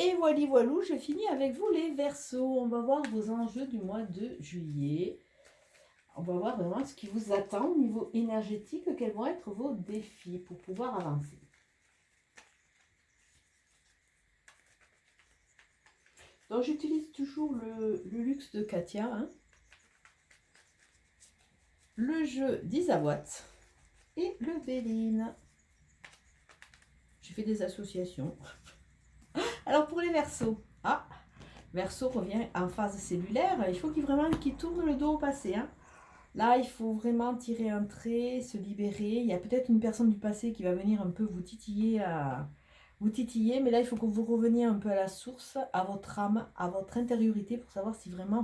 Et voilà, voilou, je finis avec vous les Verseaux. On va voir vos enjeux du mois de juillet. On va voir vraiment ce qui vous attend au niveau énergétique, quels vont être vos défis pour pouvoir avancer. Donc j'utilise toujours le luxe de Katia, hein, le jeu d'Isawat et le Béline. J'ai fait des associations. Alors pour les Verseaux, Verseau revient en phase cellulaire, il faut qu'il tourne le dos au passé, hein. Là, il faut vraiment tirer un trait, se libérer. Il y a peut-être une personne du passé qui va venir un peu vous titiller, mais là, il faut que vous reveniez un peu à la source, à votre âme, à votre intériorité pour savoir si vraiment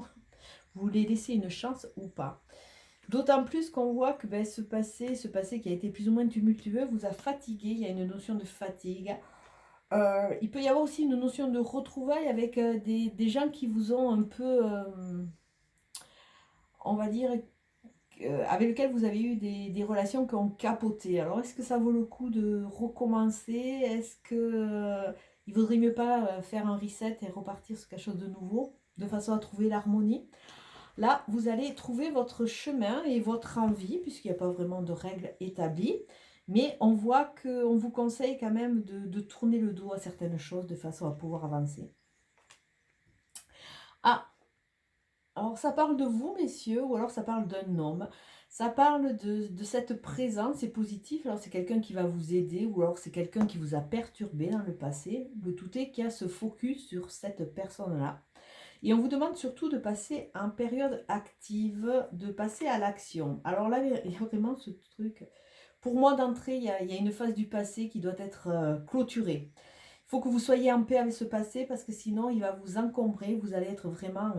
vous voulez laisser une chance ou pas. D'autant plus qu'on voit que ce passé qui a été plus ou moins tumultueux vous a fatigué. Il y a une notion de fatigue. Il peut y avoir aussi une notion de retrouvailles avec des gens qui vous ont un peu, on va dire, avec lequel vous avez eu des relations qui ont capoté. Alors, est-ce que ça vaut le coup de recommencer? Est-ce que il vaudrait mieux pas faire un reset et repartir sur quelque chose de nouveau, de façon à trouver l'harmonie? Là, vous allez trouver votre chemin et votre envie, puisqu'il n'y a pas vraiment de règles établies. Mais on voit qu'on vous conseille quand même de tourner le dos à certaines choses de façon à pouvoir avancer. Alors ça parle de vous, messieurs, ou alors ça parle d'un homme. Ça parle de cette présence, c'est positif. Alors c'est quelqu'un qui va vous aider, ou alors c'est quelqu'un qui vous a perturbé dans le passé. Le tout est qu'il y a ce focus sur cette personne-là. Et on vous demande surtout de passer en période active, de passer à l'action. Alors là, il y a vraiment ce truc. Pour moi, d'entrée, il y a une phase du passé qui doit être clôturée. Il faut que vous soyez en paix avec ce passé parce que sinon, il va vous encombrer. Vous allez être vraiment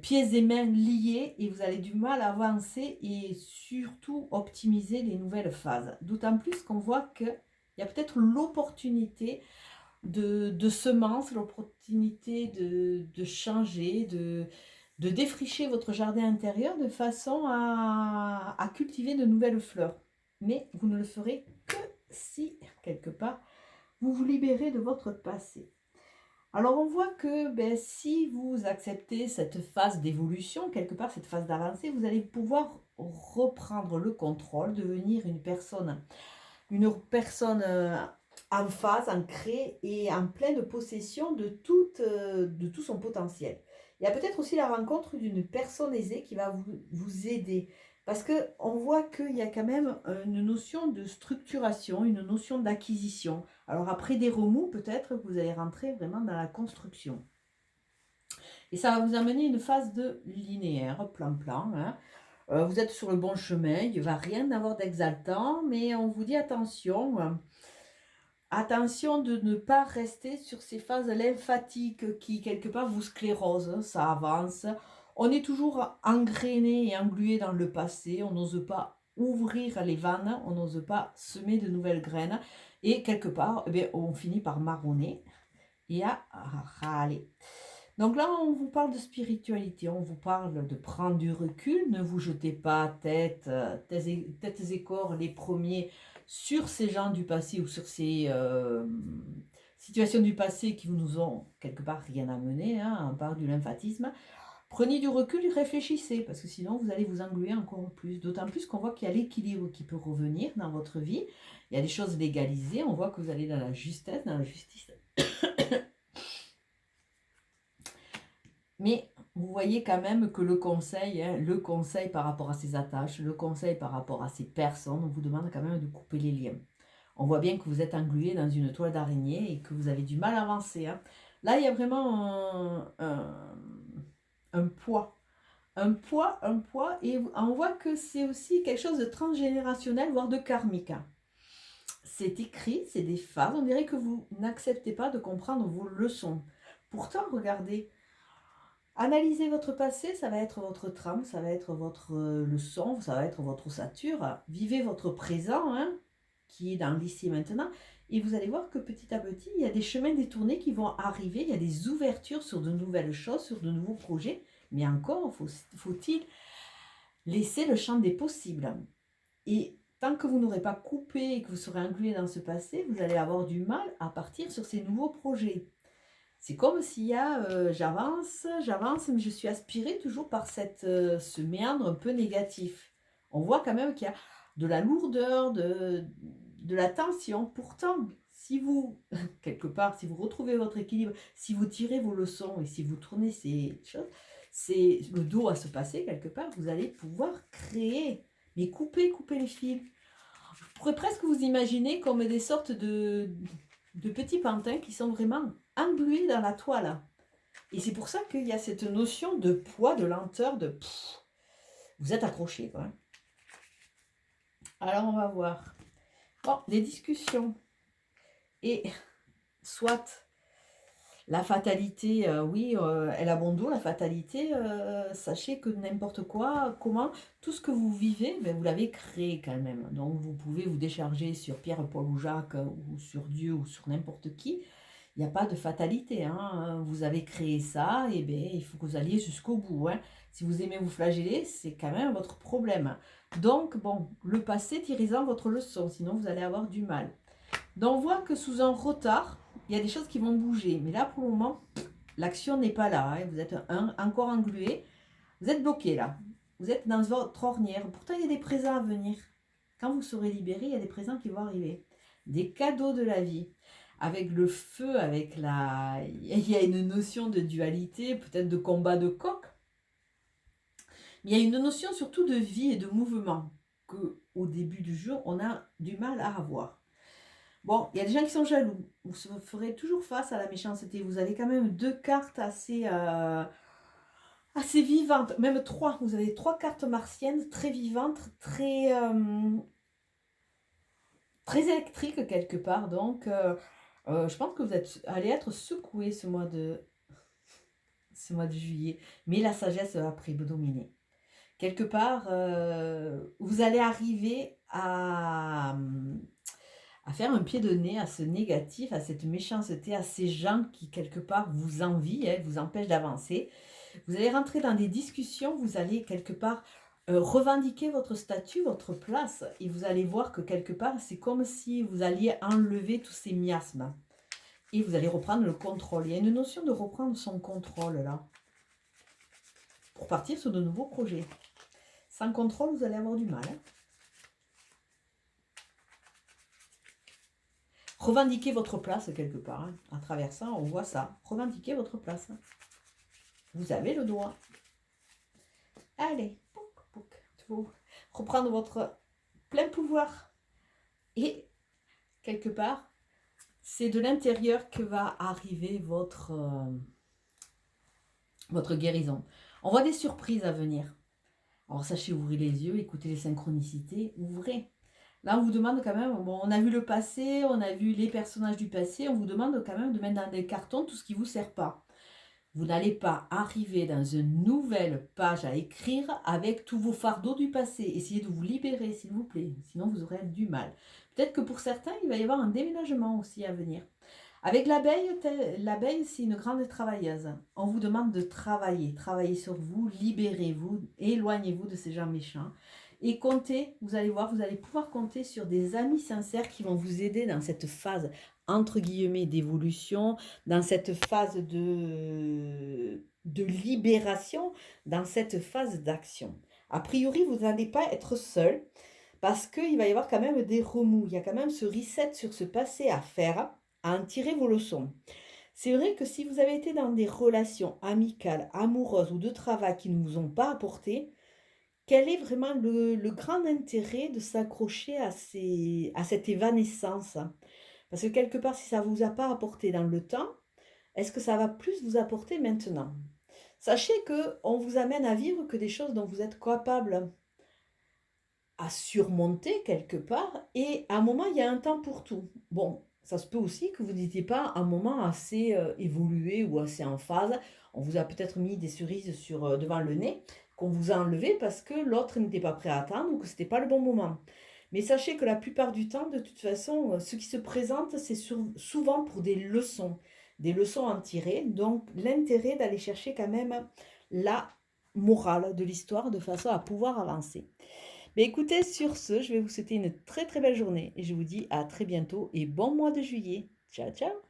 pieds et mains liés et vous avez du mal à avancer et surtout optimiser les nouvelles phases. D'autant plus qu'on voit qu'il y a peut-être l'opportunité de semences, l'opportunité de changer, de défricher votre jardin intérieur de façon à cultiver de nouvelles fleurs. Mais vous ne le ferez que si, quelque part, vous vous libérez de votre passé. Alors on voit que si vous acceptez cette phase d'évolution, quelque part cette phase d'avancée, vous allez pouvoir reprendre le contrôle, devenir une personne en phase, ancrée et en pleine possession de tout son potentiel. Il y a peut-être aussi la rencontre d'une personne aisée qui va vous aider. Parce qu'on voit qu'il y a quand même une notion de structuration, une notion d'acquisition. Alors après des remous, peut-être que vous allez rentrer vraiment dans la construction. Et ça va vous amener une phase de linéaire, plan-plan, hein. Vous êtes sur le bon chemin, il ne va rien avoir d'exaltant, mais on vous dit attention, attention de ne pas rester sur ces phases lymphatiques qui, quelque part, vous sclérosent, ça avance. On est toujours engrainé et englué dans le passé, on n'ose pas ouvrir les vannes, on n'ose pas semer de nouvelles graines, et quelque part, on finit par marronner et à râler. Donc là, on vous parle de spiritualité, on vous parle de prendre du recul, ne vous jetez pas têtes et corps les premiers sur ces gens du passé ou sur ces situations du passé qui nous ont quelque part rien amené, hein, on parle du lymphatisme. Prenez du recul et réfléchissez, parce que sinon vous allez vous engluer encore plus. D'autant plus qu'on voit qu'il y a l'équilibre qui peut revenir dans votre vie. Il y a des choses légalisées, on voit que vous allez dans la justesse, dans la justice. Mais vous voyez quand même que le conseil par rapport à ces attaches, le conseil par rapport à ces personnes, on vous demande quand même de couper les liens. On voit bien que vous êtes englué dans une toile d'araignée et que vous avez du mal à avancer, hein. Là, il y a vraiment un poids. Un poids, et on voit que c'est aussi quelque chose de transgénérationnel, voire de karmique, hein. C'est écrit, c'est des phases, on dirait que vous n'acceptez pas de comprendre vos leçons. Pourtant, regardez, analysez votre passé, ça va être votre trame, ça va être votre leçon, ça va être votre ossature. Vivez votre présent, hein, qui est dans l'ici et maintenant. Et vous allez voir que petit à petit, il y a des chemins détournés qui vont arriver. Il y a des ouvertures sur de nouvelles choses, sur de nouveaux projets. Mais encore, faut-il laisser le champ des possibles. Et tant que vous n'aurez pas coupé et que vous serez englué dans ce passé, vous allez avoir du mal à partir sur ces nouveaux projets. C'est comme s'il y a, j'avance, mais je suis aspirée toujours par ce méandre un peu négatif. On voit quand même qu'il y a de la lourdeur, de la tension. Pourtant, si vous, quelque part, si vous retrouvez votre équilibre, si vous tirez vos leçons et si vous tournez ces choses, c'est le dos à se passer quelque part, vous allez pouvoir créer, mais couper les fils. Je pourrais presque vous imaginer comme des sortes de petits pantins qui sont vraiment englués dans la toile. Et c'est pour ça qu'il y a cette notion de poids, de lenteur, vous êtes accroché, quoi. Alors on va voir. Bon, les discussions. Et soit la fatalité, oui, elle a bon dos, la fatalité. Sachez que n'importe quoi, comment, tout ce que vous vivez, ben, vous l'avez créé quand même. Donc vous pouvez vous décharger sur Pierre, Paul ou Jacques, ou sur Dieu, ou sur n'importe qui. Il n'y a pas de fatalité. Hein. Vous avez créé ça, et bien il faut que vous alliez jusqu'au bout. Hein. Si vous aimez vous flageller, c'est quand même votre problème. Donc, bon, le passé, tirez-en votre leçon, sinon vous allez avoir du mal. Donc on voit que sous un retard, il y a des choses qui vont bouger. Mais là, pour le moment, l'action n'est pas là. Hein. Vous êtes encore englué. Vous êtes bloqué là. Vous êtes dans votre ornière. Pourtant, il y a des présents à venir. Quand vous serez libéré, il y a des présents qui vont arriver. Des cadeaux de la vie. Avec le feu, avec la... Il y a une notion de dualité, peut-être de combat de coq. Mais il y a une notion surtout de vie et de mouvement qu'au début du jour, on a du mal à avoir. Bon, il y a des gens qui sont jaloux. Vous ferez toujours face à la méchanceté. Vous avez quand même 2 cartes assez vivantes. Même 3. Vous avez 3 cartes martiennes très vivantes, très électriques quelque part. Donc, je pense que vous allez être secoué ce mois de juillet. Mais la sagesse va prédominer. Quelque part, vous allez arriver à faire un pied de nez à ce négatif, à cette méchanceté, à ces gens qui, quelque part, vous envient, vous empêchent d'avancer. Vous allez rentrer dans des discussions, vous allez, quelque part, revendiquer votre statut, votre place, et vous allez voir que, quelque part, c'est comme si vous alliez enlever tous ces miasmes. Et vous allez reprendre le contrôle. Il y a une notion de reprendre son contrôle, là, pour partir sur de nouveaux projets. Sans contrôle, vous allez avoir du mal. Hein. Revendiquez votre place quelque part. Hein. À travers ça, on voit ça. Revendiquez votre place. Hein. Vous avez le droit. Allez, faut reprendre votre plein pouvoir. Et quelque part, c'est de l'intérieur que va arriver votre guérison. On voit des surprises à venir. Alors sachez ouvrir les yeux, écoutez les synchronicités, ouvrez. Là, on vous demande quand même, bon, on a vu le passé, on a vu les personnages du passé, on vous demande quand même de mettre dans des cartons tout ce qui ne vous sert pas. Vous n'allez pas arriver dans une nouvelle page à écrire avec tous vos fardeaux du passé. Essayez de vous libérer, s'il vous plaît, sinon vous aurez du mal. Peut-être que pour certains, il va y avoir un déménagement aussi à venir. Avec l'abeille, c'est une grande travailleuse. On vous demande de travailler sur vous, libérez-vous, éloignez-vous de ces gens méchants. Et comptez, vous allez voir, vous allez pouvoir compter sur des amis sincères qui vont vous aider dans cette phase, entre guillemets, d'évolution, dans cette phase de libération, dans cette phase d'action. A priori, vous n'allez pas être seul, parce qu'il va y avoir quand même des remous. Il y a quand même ce reset sur ce passé à faire, à en tirer vos leçons. C'est vrai que si vous avez été dans des relations amicales, amoureuses ou de travail qui ne vous ont pas apporté, quel est vraiment le grand intérêt de s'accrocher à cette évanescence? Parce que quelque part, si ça ne vous a pas apporté dans le temps, est-ce que ça va plus vous apporter maintenant? Sachez qu'on vous amène à vivre que des choses dont vous êtes capable à surmonter quelque part, et à un moment, il y a un temps pour tout. Bon, ça se peut aussi que vous n'étiez pas à un moment assez évolué ou assez en phase. On vous a peut-être mis des cerises devant le nez, qu'on vous a enlevé parce que l'autre n'était pas prêt à attendre ou que ce n'était pas le bon moment. Mais sachez que la plupart du temps, de toute façon, ce qui se présente, c'est souvent pour des leçons à en tirer. Donc, l'intérêt d'aller chercher quand même la morale de l'histoire de façon à pouvoir avancer. Mais écoutez, sur ce, je vais vous souhaiter une très très belle journée et je vous dis à très bientôt et bon mois de juillet. Ciao, ciao!